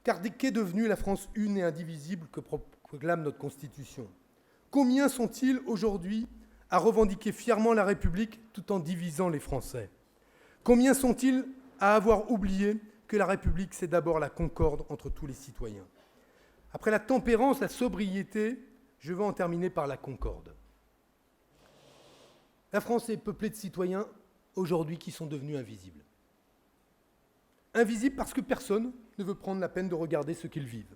Car qu'est devenue la France une et indivisible que proclame notre Constitution? Combien sont-ils aujourd'hui à revendiquer fièrement la République tout en divisant les Français? Combien sont-ils à avoir oublié que la République, c'est d'abord la concorde entre tous les citoyens? Après la tempérance, la sobriété, je veux en terminer par la concorde. La France est peuplée de citoyens aujourd'hui qui sont devenus invisibles. Invisibles parce que personne ne veut prendre la peine de regarder ce qu'ils vivent.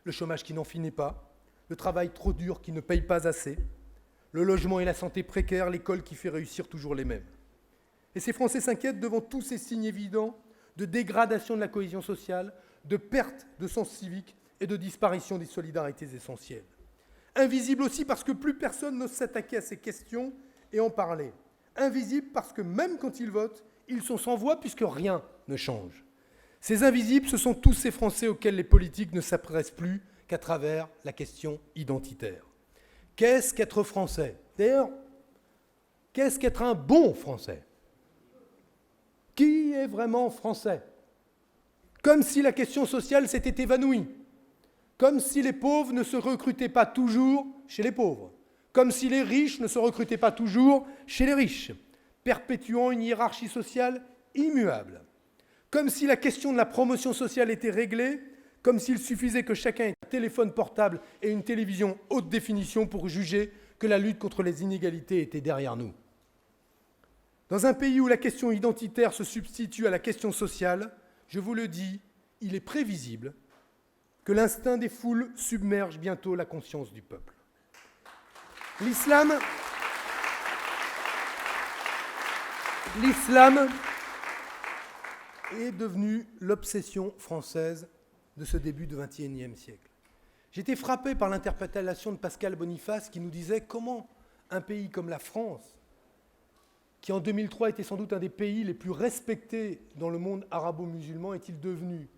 Le chômage qui n'en finit pas, le travail trop dur qui ne paye pas assez, le logement et la santé précaires, l'école qui fait réussir toujours les mêmes. Et ces Français s'inquiètent devant tous ces signes évidents de dégradation de la cohésion sociale, de perte de sens civique et de disparition des solidarités essentielles. Invisibles aussi parce que plus personne n'ose s'attaquer à ces questions et en parler. Invisibles parce que même quand ils votent, ils sont sans voix puisque rien ne change. Ces invisibles, ce sont tous ces Français auxquels les politiques ne s'adressent plus qu'à travers la question identitaire. Qu'est-ce qu'être français? D'ailleurs, qu'est-ce qu'être un bon Français? Qui est vraiment français? Comme si la question sociale s'était évanouie. Comme si les pauvres ne se recrutaient pas toujours chez les pauvres. Comme si les riches ne se recrutaient pas toujours chez les riches, perpétuant une hiérarchie sociale immuable. Comme si la question de la promotion sociale était réglée, comme s'il suffisait que chacun ait un téléphone portable et une télévision haute définition pour juger que la lutte contre les inégalités était derrière nous. Dans un pays où la question identitaire se substitue à la question sociale, je vous le dis, il est prévisible que l'instinct des foules submerge bientôt la conscience du peuple. L'islam est devenu l'obsession française de ce début du XXIe siècle. J'étais frappé par l'interprétation de Pascal Boniface qui nous disait comment un pays comme la France, qui en 2003 était sans doute un des pays les plus respectés dans le monde arabo-musulman, est-il devenu,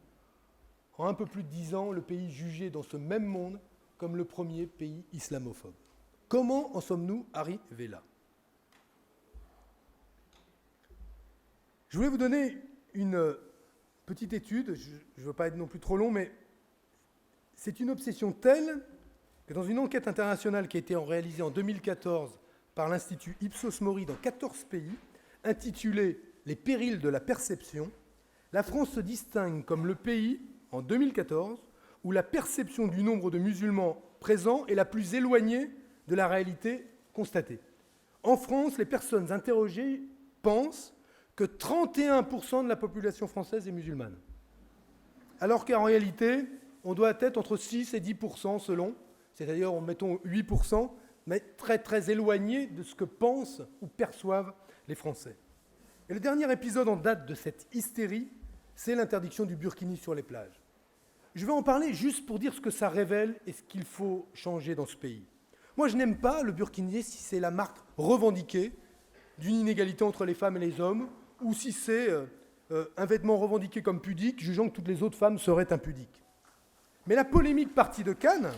en un peu plus de 10 ans, le pays jugé dans ce même monde comme le premier pays islamophobe. Comment en sommes-nous arrivés là? Je voulais vous donner une petite étude, je ne veux pas être non plus trop long, mais c'est une obsession telle que dans une enquête internationale qui a été réalisée en 2014 par l'Institut Ipsos Mori dans 14 pays, intitulée « Les périls de la perception », la France se distingue comme le pays, en 2014, où la perception du nombre de musulmans présents est la plus éloignée de la réalité constatée. En France, les personnes interrogées pensent que 31% de la population française est musulmane, alors qu'en réalité, on doit être entre 6 et 10% selon, c'est-à-dire, mettons 8%, mais très très éloigné de ce que pensent ou perçoivent les Français. Et le dernier épisode en date de cette hystérie, c'est l'interdiction du burkini sur les plages. Je vais en parler juste pour dire ce que ça révèle et ce qu'il faut changer dans ce pays. Moi, je n'aime pas le burkini si c'est la marque revendiquée d'une inégalité entre les femmes et les hommes, ou si c'est un vêtement revendiqué comme pudique, jugeant que toutes les autres femmes seraient impudiques. Mais la polémique partie de Cannes,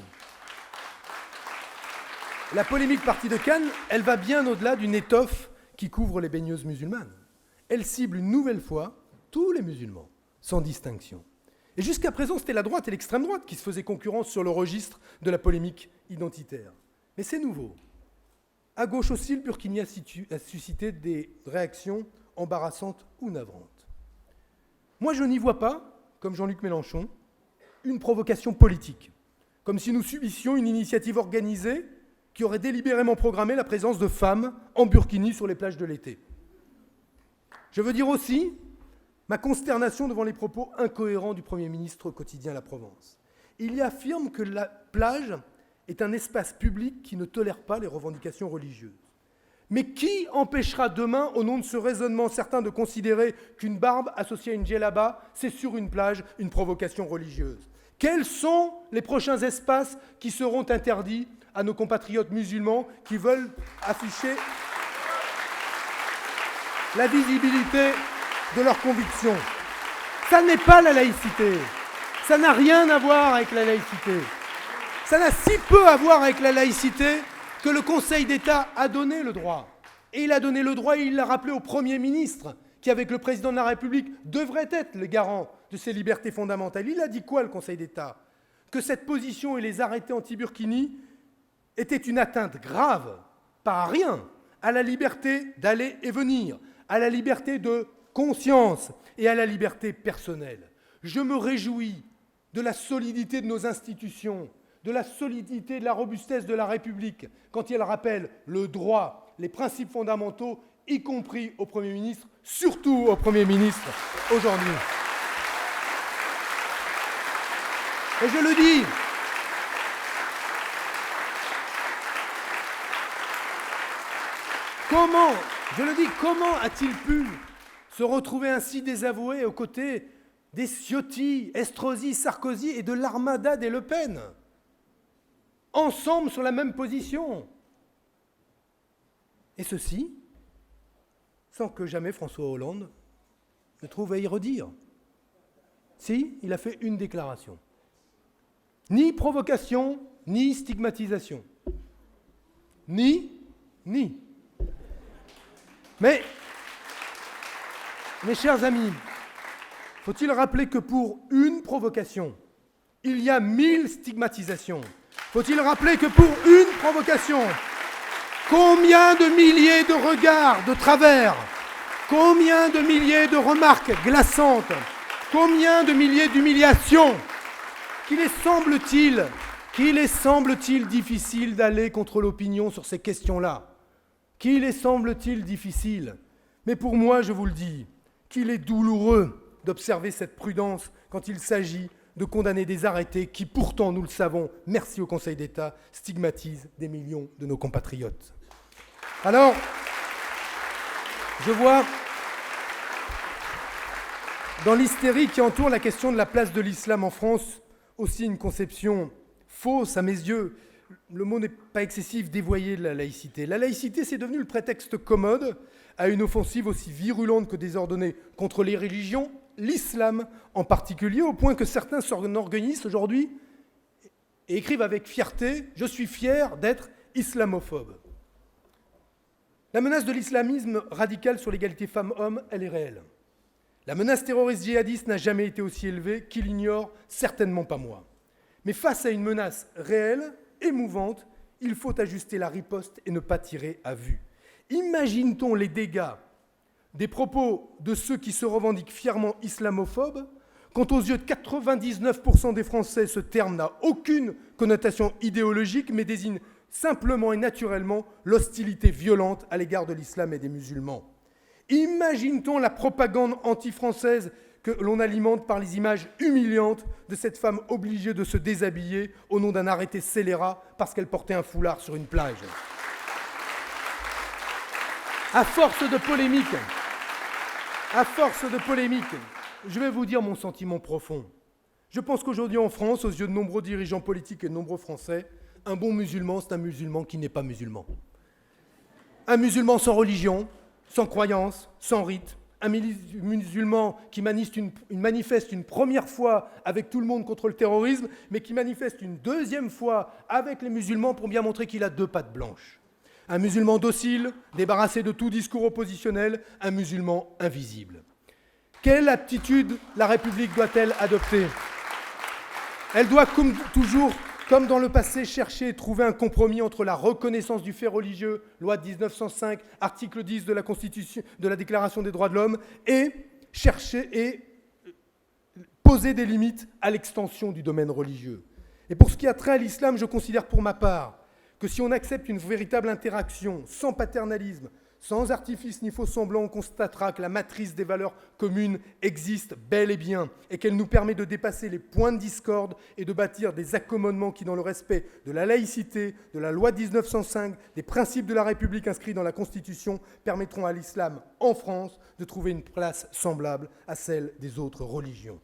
elle va bien au-delà d'une étoffe qui couvre les baigneuses musulmanes. Elle cible une nouvelle fois tous les musulmans, sans distinction. Et jusqu'à présent, c'était la droite et l'extrême droite qui se faisaient concurrence sur le registre de la polémique identitaire. Mais c'est nouveau. À gauche aussi, le burkini a suscité des réactions embarrassantes ou navrantes. Moi, je n'y vois pas, comme Jean-Luc Mélenchon, une provocation politique, comme si nous subissions une initiative organisée qui aurait délibérément programmé la présence de femmes en burkini sur les plages de l'été. Je veux dire aussi ma consternation devant les propos incohérents du Premier ministre au quotidien La Provence. Il y affirme que la plage est un espace public qui ne tolère pas les revendications religieuses. Mais qui empêchera demain, au nom de ce raisonnement certain, de considérer qu'une barbe associée à une djellaba, c'est sur une plage une provocation religieuse? Quels sont les prochains espaces qui seront interdits à nos compatriotes musulmans qui veulent afficher la visibilité de leurs convictions? Ça n'est pas la laïcité. Ça n'a rien à voir avec la laïcité. Ça n'a si peu à voir avec la laïcité que le Conseil d'État a donné le droit. Et il a donné le droit et il l'a rappelé au Premier ministre, qui, avec le président de la République, devrait être le garant de ces libertés fondamentales. Il a dit quoi, le Conseil d'État? Que cette position et les arrêtés anti-Burkini étaient une atteinte grave, pas à rien, à la liberté d'aller et venir, à la liberté de conscience et à la liberté personnelle. Je me réjouis de la solidité de nos institutions, de la solidité, de la robustesse de la République, quand elle rappelle le droit, les principes fondamentaux, y compris au Premier ministre, surtout au Premier ministre aujourd'hui. Et je le dis, comment a-t-il pu se retrouver ainsi désavoué aux côtés des Ciotti, Estrosi, Sarkozy et de l'armada des Le Pen, ensemble sur la même position? Et ceci, sans que jamais François Hollande ne trouve à y redire. Si, il a fait une déclaration. Ni provocation, ni stigmatisation. Ni. Mais, mes chers amis, faut-il rappeler que pour une provocation, il y a 1000 stigmatisations? Faut-il rappeler que pour une provocation, combien de milliers de regards de travers, combien de milliers de remarques glaçantes, combien de milliers d'humiliations? Qu'il les semble-t-il difficile d'aller contre l'opinion sur ces questions-là? Qu'il les semble-t-il difficile? Mais pour moi, je vous le dis, qu'il est douloureux d'observer cette prudence quand il s'agit de condamner des arrêtés qui, pourtant, nous le savons, merci au Conseil d'État, stigmatisent des millions de nos compatriotes. Alors, je vois dans l'hystérie qui entoure la question de la place de l'islam en France aussi une conception fausse à mes yeux. Le mot n'est pas excessif, dévoyé de la laïcité. La laïcité, c'est devenu le prétexte commode à une offensive aussi virulente que désordonnée contre les religions, l'islam en particulier, au point que certains s'enorgueillissent aujourd'hui et écrivent avec fierté « Je suis fier d'être islamophobe ». La menace de l'islamisme radical sur l'égalité femmes-hommes, elle est réelle. La menace terroriste djihadiste n'a jamais été aussi élevée, qu'il ignore, certainement pas moi. Mais face à une menace réelle, émouvante, il faut ajuster la riposte et ne pas tirer à vue. Imagine-t-on les dégâts des propos de ceux qui se revendiquent fièrement islamophobes, quand aux yeux de 99% des Français, ce terme n'a aucune connotation idéologique, mais désigne simplement et naturellement l'hostilité violente à l'égard de l'islam et des musulmans. Imagine-t-on la propagande anti-française que l'on alimente par les images humiliantes de cette femme obligée de se déshabiller au nom d'un arrêté scélérat parce qu'elle portait un foulard sur une plage. À force de polémique, je vais vous dire mon sentiment profond. Je pense qu'aujourd'hui en France, aux yeux de nombreux dirigeants politiques et de nombreux Français, un bon musulman, c'est un musulman qui n'est pas musulman. Un musulman sans religion, sans croyance, sans rite. Un musulman qui manifeste une première fois avec tout le monde contre le terrorisme, mais qui manifeste une deuxième fois avec les musulmans pour bien montrer qu'il a deux pattes blanches. Un musulman docile, débarrassé de tout discours oppositionnel, un musulman invisible. Quelle attitude la République doit-elle adopter? Elle doit, comme toujours, comme dans le passé, chercher et trouver un compromis entre la reconnaissance du fait religieux, loi de 1905, article 10 de la Constitution, de la Déclaration des droits de l'homme, et chercher et poser des limites à l'extension du domaine religieux. Et pour ce qui a trait à l'islam, je considère pour ma part que si on accepte une véritable interaction, sans paternalisme, sans artifice ni faux semblant, on constatera que la matrice des valeurs communes existe bel et bien et qu'elle nous permet de dépasser les points de discorde et de bâtir des accommodements qui, dans le respect de la laïcité, de la loi de 1905, des principes de la République inscrits dans la Constitution, permettront à l'islam en France de trouver une place semblable à celle des autres religions.